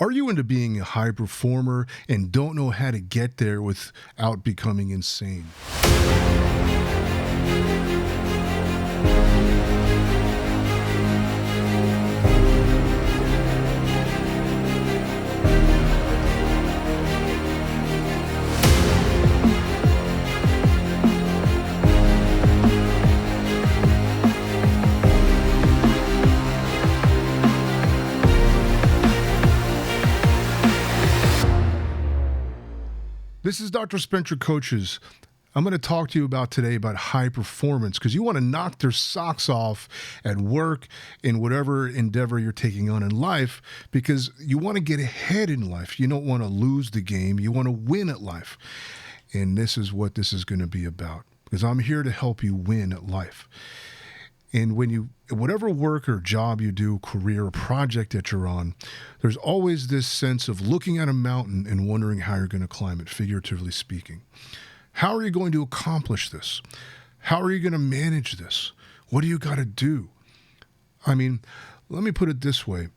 Are you into being a high performer and don't know how to get there without becoming insane? This is Dr. Spencer Coaches. I'm going to talk to you today about high performance because you want to knock their socks off at work in whatever endeavor you're taking on in life because you want to get ahead in life. You don't want to lose the game. You want to win at life. And this is what this is going to be about because I'm here to help you win at life. And whatever work or job you do, career or project that you're on, there's always this sense of looking at a mountain and wondering how you're going to climb it, figuratively speaking. How are you going to accomplish this? How are you going to manage this? What do you got to do? I mean, let me put it this way.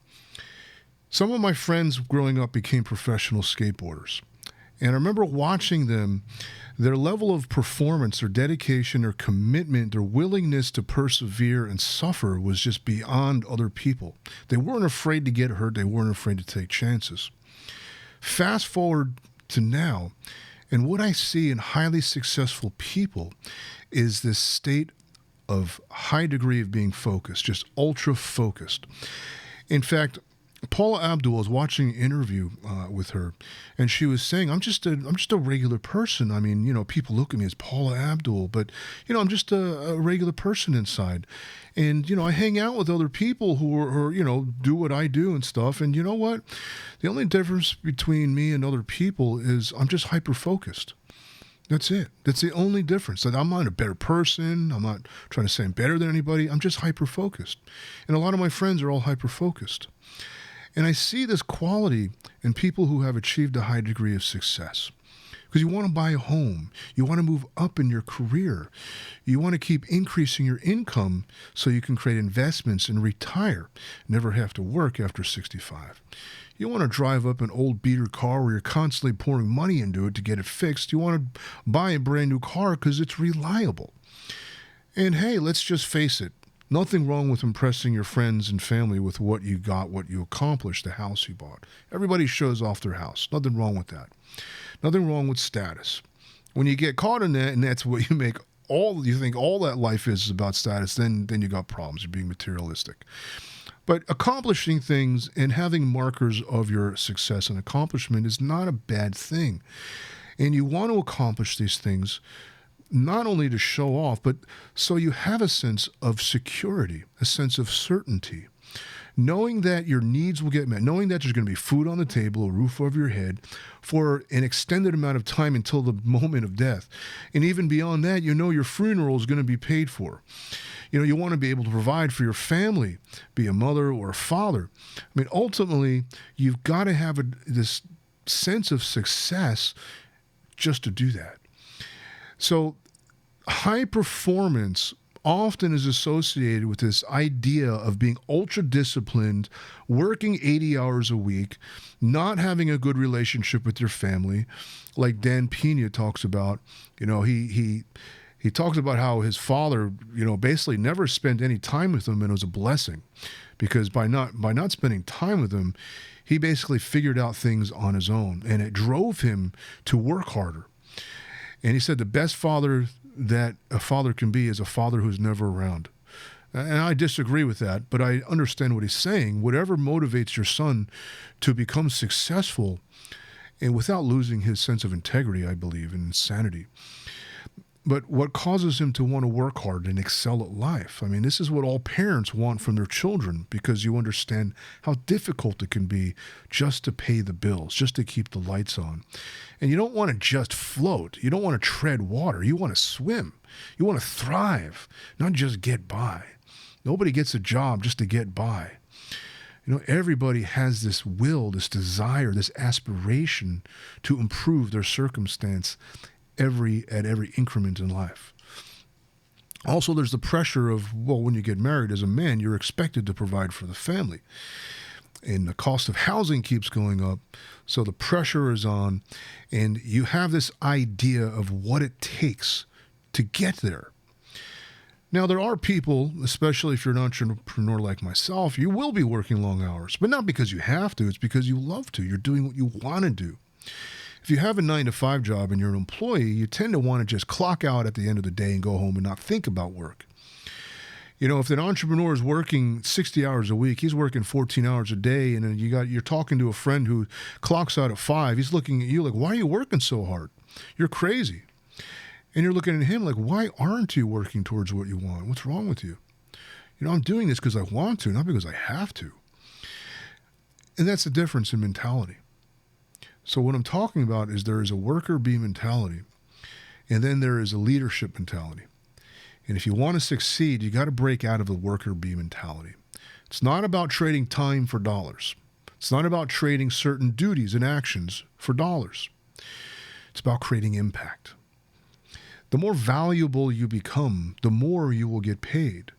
Some of my friends growing up became professional skateboarders. And I remember watching them, their level of performance, their dedication, their commitment, their willingness to persevere and suffer was just beyond other people. They weren't afraid to get hurt. They weren't afraid to take chances. Fast forward to now, and what I see in highly successful people is this state of high degree of being focused, just ultra focused. In fact, Paula Abdul was watching an interview with her, and she was saying, I'm just a regular person. I mean, people look at me as Paula Abdul, but, I'm just a regular person inside. And, I hang out with other people who are, do what I do and stuff. And you know what? The only difference between me and other people is I'm just hyper-focused. That's it. That's the only difference. That I'm not a better person. I'm not trying to say I'm better than anybody. I'm just hyper-focused. And a lot of my friends are all hyper-focused. And I see this quality in people who have achieved a high degree of success. Because you want to buy a home. You want to move up in your career. You want to keep increasing your income so you can create investments and retire, never have to work after 65. You want to drive up an old beater car where you're constantly pouring money into it to get it fixed. You want to buy a brand new car because it's reliable. And hey, let's just face it. Nothing wrong with impressing your friends and family with what you got, what you accomplished, the house you bought. Everybody shows off their house. Nothing wrong with that. Nothing wrong with status. When you get caught in that and that's what you think all that life is about status, then you got problems. You're being materialistic. But accomplishing things and having markers of your success and accomplishment is not a bad thing. And you want to accomplish these things not only to show off, but so you have a sense of security, a sense of certainty, knowing that your needs will get met, knowing that there's going to be food on the table, a roof over your head for an extended amount of time until the moment of death. And even beyond that, your funeral is going to be paid for. You want to be able to provide for your family, be a mother or a father. I mean, ultimately, you've got to have this sense of success just to do that. So high performance often is associated with this idea of being ultra disciplined, working 80 hours a week, not having a good relationship with your family. Like Dan Pena talks about, he talks about how his father, basically never spent any time with him, and it was a blessing because by not spending time with him, he basically figured out things on his own, and it drove him to work harder. And he said the best father that a father can be is a father who's never around. And I disagree with that, but I understand what he's saying. Whatever motivates your son to become successful, and without losing his sense of integrity, I believe, and sanity. But what causes him to want to work hard and excel at life? I mean, this is what all parents want from their children because you understand how difficult it can be just to pay the bills, just to keep the lights on. And you don't want to just float. You don't want to tread water. You want to swim. You want to thrive, not just get by. Nobody gets a job just to get by. Everybody has this will, this desire, this aspiration to improve their circumstance at every increment in life. Also, there's the pressure of, when you get married as a man, you're expected to provide for the family. and the cost of housing keeps going up. So the pressure is on, and you have this idea of what it takes to get there. Now, there are people, especially if you're an entrepreneur like myself, you will be working long hours, but not because you have to. It's because you love to. You're doing what you want to do. If you have a 9-to-5 job and you're an employee, you tend to want to just clock out at the end of the day and go home and not think about work. You know, if an entrepreneur is working 60 hours a week, he's working 14 hours a day, and then you're talking to a friend who clocks out at 5. He's looking at you like, why are you working so hard? You're crazy. And you're looking at him like, why aren't you working towards what you want? What's wrong with you? You know, I'm doing this because I want to, not because I have to. And that's the difference in mentality. So what I'm talking about is there is a worker bee mentality, and then there is a leadership mentality. And if you want to succeed, you got to break out of the worker bee mentality. It's not about trading time for dollars. It's not about trading certain duties and actions for dollars. It's about creating impact. The more valuable you become, the more you will get paid.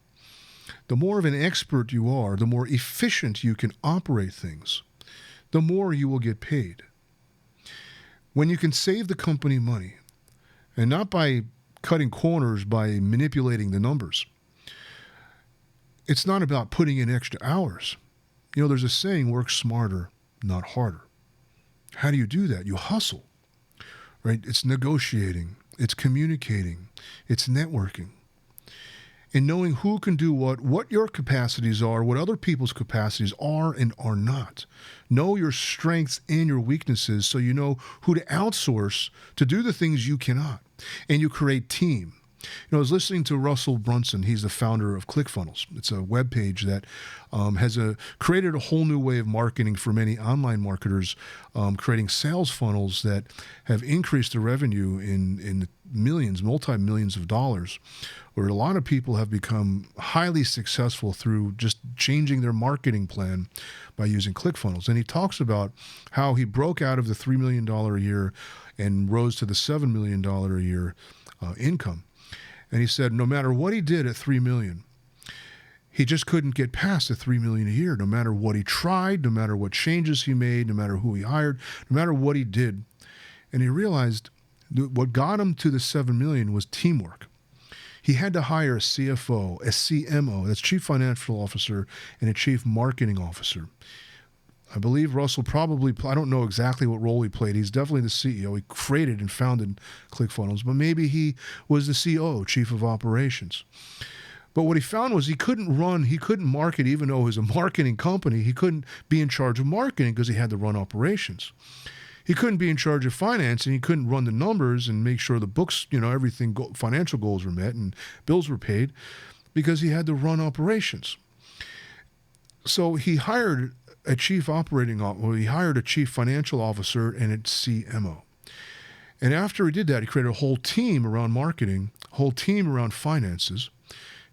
The more of an expert you are, the more efficient you can operate things, the more you will get paid. When you can save the company money, and not by cutting corners, by manipulating the numbers, it's not about putting in extra hours. You know, there's a saying, work smarter, not harder. How do you do that? You hustle, right? It's negotiating. It's communicating, it's networking, and knowing who can do what your capacities are, what other people's capacities are and are not. Know your strengths and your weaknesses so you know who to outsource to do the things you cannot, and you create team. You know, I was listening to Russell Brunson. He's the founder of ClickFunnels. It's a web page that has created a whole new way of marketing for many online marketers, creating sales funnels that have increased the revenue in millions, multi-millions of dollars, where a lot of people have become highly successful through just changing their marketing plan by using ClickFunnels. And he talks about how he broke out of the $3 million a year and rose to the $7 million a year income. And he said no matter what he did at $3 million, he just couldn't get past the $3 million a year, no matter what he tried, no matter what changes he made, no matter who he hired, no matter what he did. And he realized what got him to the $7 million was teamwork. He had to hire a CFO, a CMO, that's Chief Financial Officer, and a Chief Marketing Officer. I believe Russell probably, I don't know exactly what role he played. He's definitely the CEO. He created and founded ClickFunnels, but maybe he was the COO, Chief of Operations. But what he found was he couldn't market, even though it was a marketing company. He couldn't be in charge of marketing because he had to run operations. He couldn't be in charge of finance, and he couldn't run the numbers and make sure the books, everything, financial goals were met and bills were paid, because he had to run operations. So he hired a chief he hired a chief financial officer and a CMO. And after he did that, he created a whole team around marketing, a whole team around finances,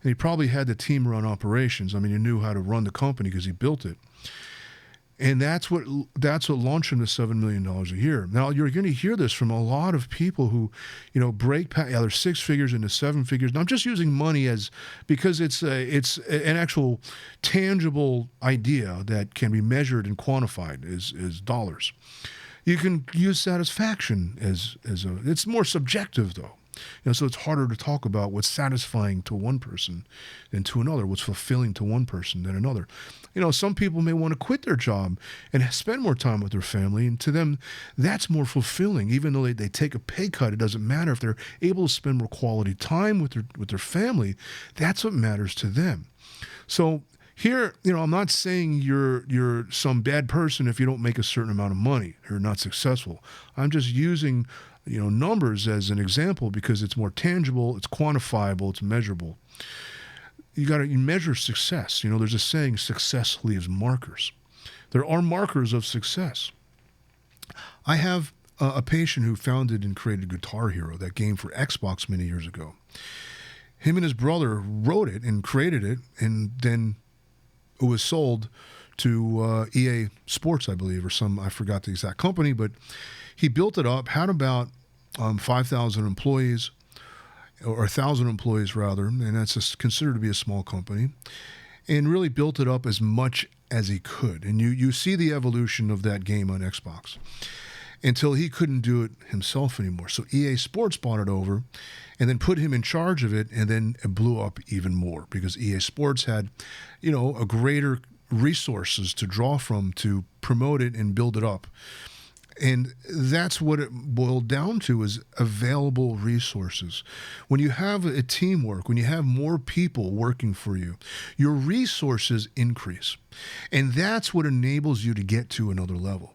and he probably had the team around operations. I mean, he knew how to run the company because he built it. And that's what launched him to $7 million a year. Now, you're going to hear this from a lot of people who, break past either 6 figures into 7 figures. Now, I'm just using money because it's an actual tangible idea that can be measured and quantified as dollars. You can use satisfaction it's more subjective though. So it's harder to talk about what's satisfying to one person than to another, what's fulfilling to one person than another. Some people may want to quit their job and spend more time with their family, and to them, that's more fulfilling. Even though they take a pay cut, it doesn't matter if they're able to spend more quality time with their family. That's what matters to them. So here, I'm not saying you're some bad person if you don't make a certain amount of money or not successful. I'm just using numbers as an example because it's more tangible, it's quantifiable, it's measurable. You measure success. There's a saying, success leaves markers. There are markers of success. I have a patient who founded and created Guitar Hero, that game for Xbox many years ago. Him and his brother wrote it and created it, and then it was sold to EA Sports, I believe, or I forgot the exact company, but he built it up, had about 5,000 employees, or 1,000 employees rather, and that's considered to be a small company, and really built it up as much as he could. And you see the evolution of that game on Xbox until he couldn't do it himself anymore. So EA Sports bought it over and then put him in charge of it, and then it blew up even more because EA Sports had, a greater resources to draw from to promote it and build it up. And that's what it boiled down to, is available resources. When you have a teamwork, when you have more people working for you, your resources increase. And that's what enables you to get to another level.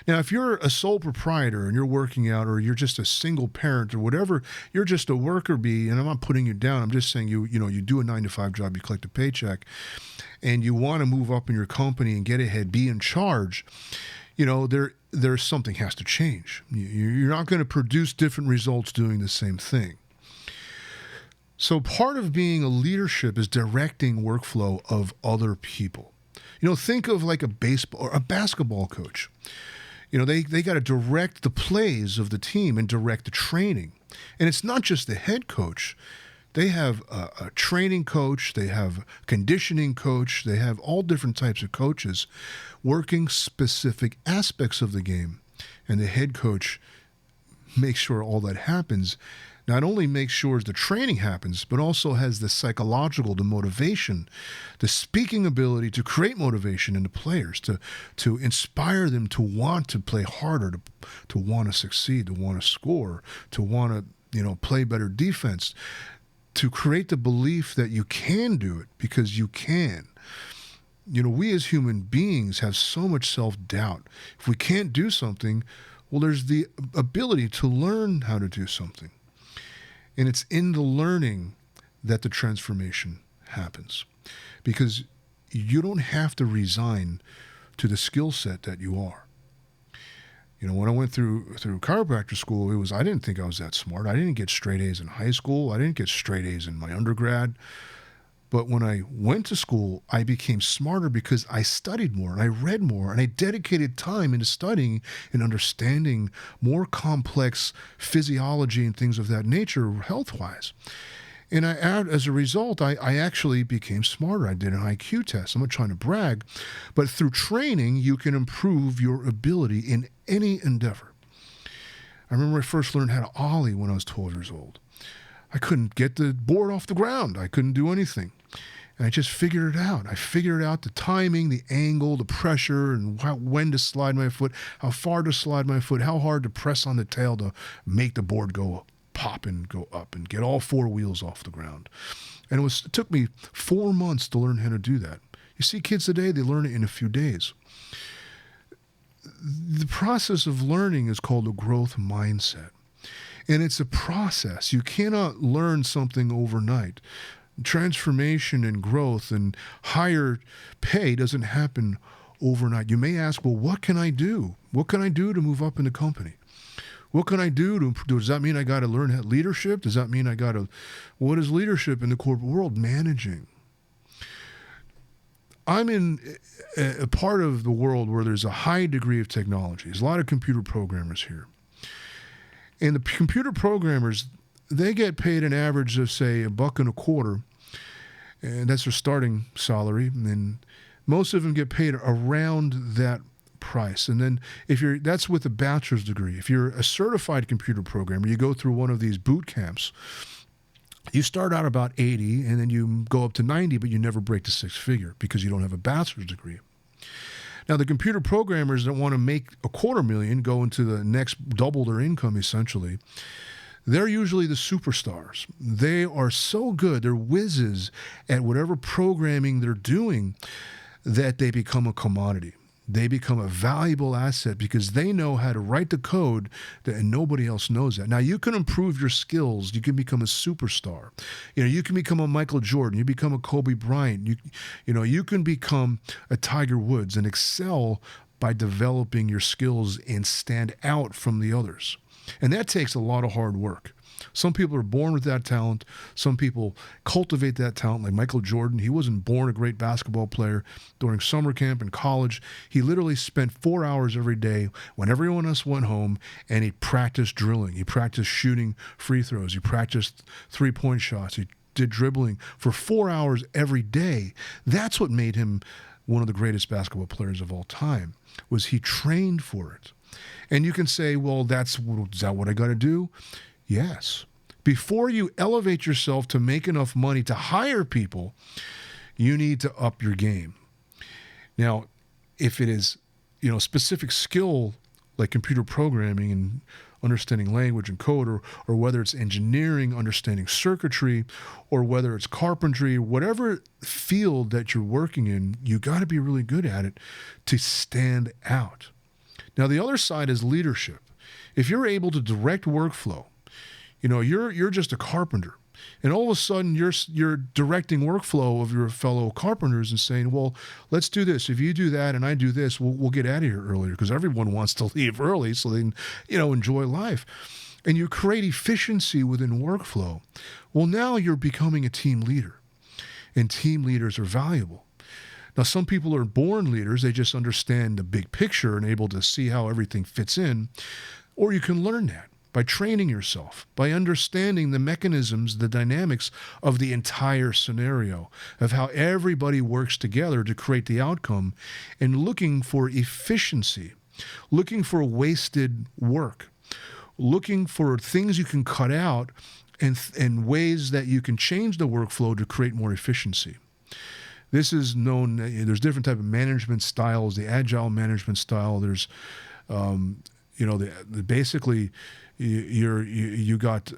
Now, if you're a sole proprietor and you're working out, or you're just a single parent or whatever, you're just a worker bee, and I'm not putting you down. I'm just saying you do a 9-to-5 job, you collect a paycheck, and you want to move up in your company and get ahead, be in charge, there's something has to change. You're not going to produce different results doing the same thing. So part of being a leadership is directing workflow of other people. Think of like a baseball or a basketball coach. They got to direct the plays of the team and direct the training. And it's not just the head coach. They have a training coach, they have a conditioning coach, they have all different types of coaches working specific aspects of the game. And the head coach makes sure all that happens. Not only makes sure the training happens, but also has the psychological, the motivation, the speaking ability to create motivation in the players, to inspire them to want to play harder, to want to succeed, to want to score, to want to, play better defense, to create the belief that you can do it because you can. We as human beings have so much self-doubt. If we can't do something, well, there's the ability to learn how to do something. And it's in the learning that the transformation happens, because you don't have to resign to the skill set that you are. When I went through chiropractor school, I didn't think I was that smart. I didn't get straight A's in high school. I didn't get straight A's in my undergrad. But when I went to school, I became smarter because I studied more and I read more and I dedicated time into studying and understanding more complex physiology and things of that nature health-wise. And as a result, I actually became smarter. I did an IQ test. I'm not trying to brag, but through training, you can improve your ability in any endeavor. I remember I first learned how to ollie when I was 12 years old. I couldn't get the board off the ground. I couldn't do anything. And I just figured it out. I figured out the timing, the angle, the pressure, and when to slide my foot, how far to slide my foot, how hard to press on the tail to make the board go pop and go up and get all four wheels off the ground. And it took me 4 months to learn how to do that. You see kids today, they learn it in a few days. The process of learning is called a growth mindset. And it's a process. You cannot learn something overnight. Transformation and growth and higher pay doesn't happen overnight. You may ask, well, what can I do? What can I do to move up in the company? What can I do to improve? Does that mean I got to learn leadership? Does that mean what is leadership in the corporate world? Managing. I'm in a part of the world where there's a high degree of technology. There's a lot of computer programmers here. And the computer programmers, they get paid an average of, say, $1.25, and that's their starting salary. And most of them get paid around that price. And then that's with a bachelor's degree. If you're a certified computer programmer, you go through one of these boot camps. You start out about 80, and then you go up to 90, but you never break the six figure because you don't have a bachelor's degree. Now, the computer programmers that want to make $250,000, go into the next double their income, essentially, they're usually the superstars. They are so good, they're whizzes at whatever programming they're doing, that they become a commodity. They become a valuable asset because they know how to write the code and nobody else knows that. Now, you can improve your skills. You can become a superstar. You can become a Michael Jordan. You become a Kobe Bryant. You can become a Tiger Woods and excel by developing your skills and stand out from the others. And that takes a lot of hard work. Some people are born with that talent. Some people cultivate that talent, like Michael Jordan. He wasn't born a great basketball player. During summer camp in college, he literally spent 4 hours every day when everyone else went home, and he practiced drilling. He practiced shooting free throws. He practiced three-point shots. He did dribbling for 4 hours every day. That's what made him one of the greatest basketball players of all time, was he trained for it. And you can say, well, is that what I got to do? Yes. Before you elevate yourself to make enough money to hire people, you need to up your game. Now, if it is, specific skill like computer programming and understanding language and code, or whether it's engineering, understanding circuitry, or whether it's carpentry, whatever field that you're working in, you got to be really good at it to stand out. Now, the other side is leadership. If you're able to direct workflow, you're just a carpenter, and all of a sudden you're directing workflow of your fellow carpenters and saying, well, let's do this. If you do that and I do this, we'll get out of here earlier, because everyone wants to leave early so they can, enjoy life. And you create efficiency within workflow. Well, now you're becoming a team leader, and team leaders are valuable. Now, some people are born leaders. They just understand the big picture and able to see how everything fits in. Or you can learn that by training yourself, by understanding the mechanisms, the dynamics of the entire scenario, of how everybody works together to create the outcome, and looking for efficiency, looking for wasted work, looking for things you can cut out and ways that you can change the workflow to create more efficiency. This is known, there's different type of management styles, the agile management style. There's, basically, you got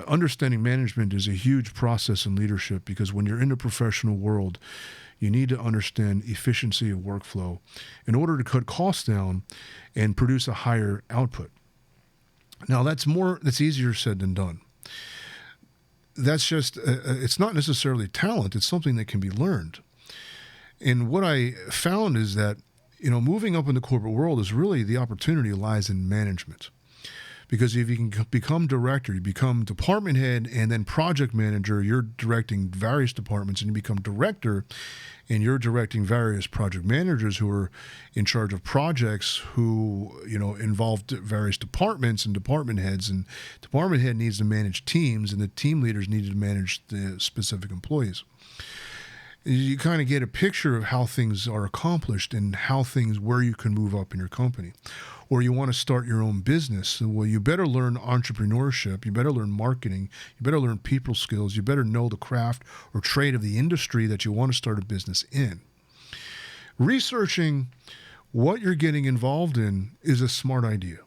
understanding management is a huge process in leadership, because when you're in the professional world, you need to understand efficiency of workflow in order to cut costs down and produce a higher output. Now, that's easier said than done. That's just, it's not necessarily talent. It's something that can be learned. And what I found is that, moving up in the corporate world is really, the opportunity lies in management. Because if you can become director, you become department head and then project manager, you're directing various departments, and you become director and you're directing various project managers who are in charge of projects who, involve various departments and department heads, and department head needs to manage teams, and the team leaders need to manage the specific employees. You kind of get a picture of how things are accomplished and where you can move up in your company. Or you want to start your own business. Well, you better learn entrepreneurship. You better learn marketing. You better learn people skills. You better know the craft or trade of the industry that you want to start a business in. Researching what you're getting involved in is a smart idea.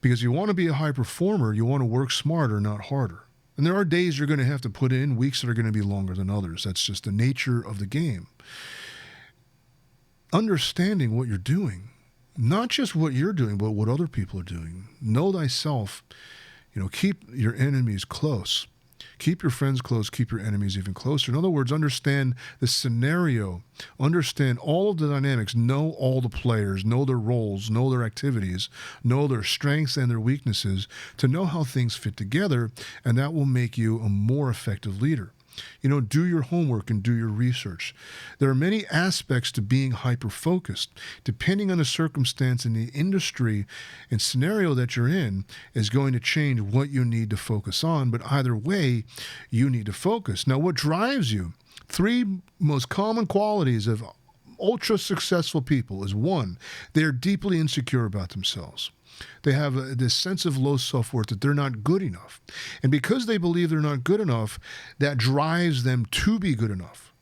Because you want to be a high performer, you want to work smarter, not harder. And there are days you're going to have to put in, weeks that are going to be longer than others. That's just the nature of the game. Understanding what you're doing, not just what you're doing, but what other people are doing. Know thyself. Keep your enemies close. Keep your friends close. Keep your enemies even closer. In other words, understand the scenario. Understand all of the dynamics. Know all the players. Know their roles. Know their activities. Know their strengths and their weaknesses, to know how things fit together, and that will make you a more effective leader. Do your homework and do your research. There are many aspects to being hyper-focused. Depending on the circumstance and the industry and scenario that you're in is going to change what you need to focus on, but either way, you need to focus. Now, what drives you? 3 most common qualities of ultra-successful people is, 1, they're deeply insecure about themselves. They have this sense of low self-worth, that they're not good enough. And because they believe they're not good enough, that drives them to be good enough.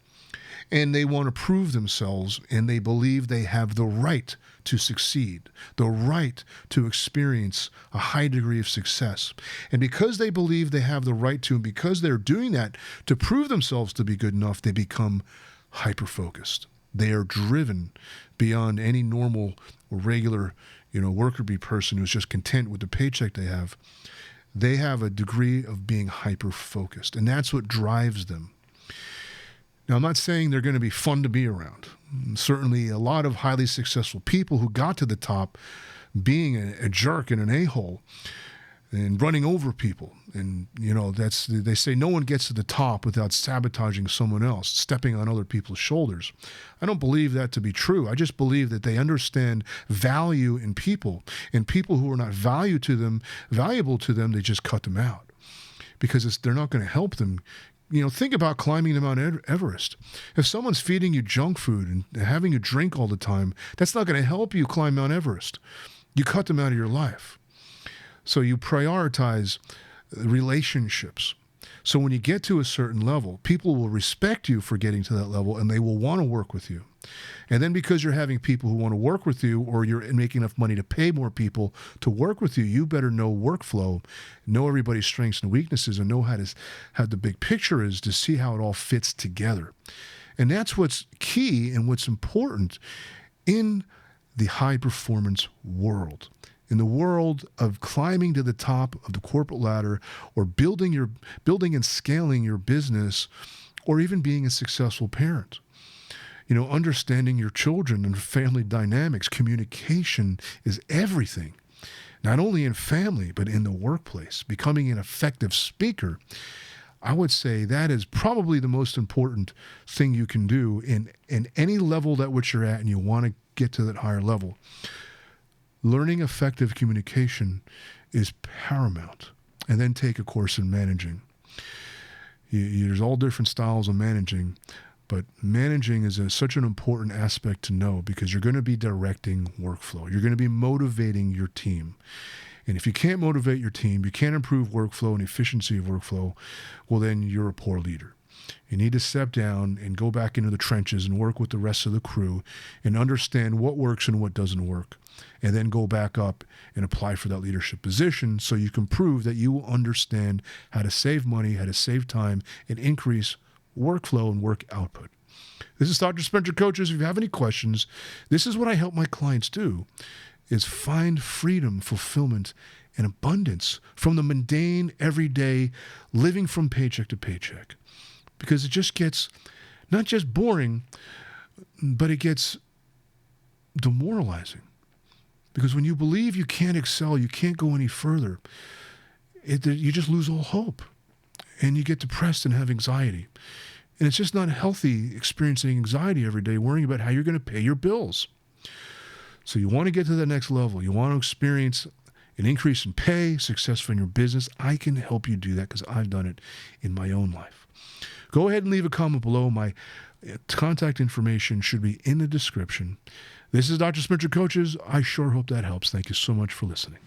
And they want to prove themselves, and they believe they have the right to succeed, the right to experience a high degree of success. And because they believe they have the right to, and because they're doing that to prove themselves to be good enough, they become hyper-focused. They are driven beyond any normal or regular worker bee person who's just content with the paycheck they have. They have a degree of being hyper-focused, and that's what drives them. Now, I'm not saying they're going to be fun to be around. Certainly, a lot of highly successful people who got to the top being a jerk and an a-hole and running over people. And, they say no one gets to the top without sabotaging someone else, stepping on other people's shoulders. I don't believe that to be true. I just believe that they understand value in people, and people who are not valuable to them, they just cut them out, because they're not going to help them think about climbing to Mount Everest. If someone's feeding you junk food and having you drink all the time, that's not going to help you climb Mount Everest. You cut them out of your life. So you prioritize relationships. So when you get to a certain level, people will respect you for getting to that level, and they will want to work with you. And then because you're having people who want to work with you, or you're making enough money to pay more people to work with you, you better know workflow, know everybody's strengths and weaknesses, and know how the big picture is to see how it all fits together. And that's what's key and what's important in the high performance world. In the world of climbing to the top of the corporate ladder, or building and scaling your business, or even being a successful parent. Understanding your children and family dynamics, communication is everything. Not only in family, but in the workplace. Becoming an effective speaker, I would say that is probably the most important thing you can do in any level at which you're at and you want to get to that higher level. Learning effective communication is paramount. And then take a course in managing. There's all different styles of managing, but managing is such an important aspect to know, because you're going to be directing workflow. You're going to be motivating your team. And if you can't motivate your team, you can't improve workflow and efficiency of workflow, well, then you're a poor leader. You need to step down and go back into the trenches and work with the rest of the crew and understand what works and what doesn't work. And then go back up and apply for that leadership position so you can prove that you understand how to save money, how to save time, and increase workflow and work output. This is Dr. Spencer Coaches. If you have any questions, this is what I help my clients do, is find freedom, fulfillment, and abundance from the mundane, everyday, living from paycheck to paycheck. Because it just gets not just boring, but it gets demoralizing. Because when you believe you can't excel, you can't go any further, you just lose all hope. And you get depressed and have anxiety. And it's just not healthy experiencing anxiety every day, worrying about how you're going to pay your bills. So you want to get to the next level. You want to experience an increase in pay, success in your business. I can help you do that because I've done it in my own life. Go ahead and leave a comment below. My contact information should be in the description. This is Dr. Spencer Coaches. I sure hope that helps. Thank you so much for listening.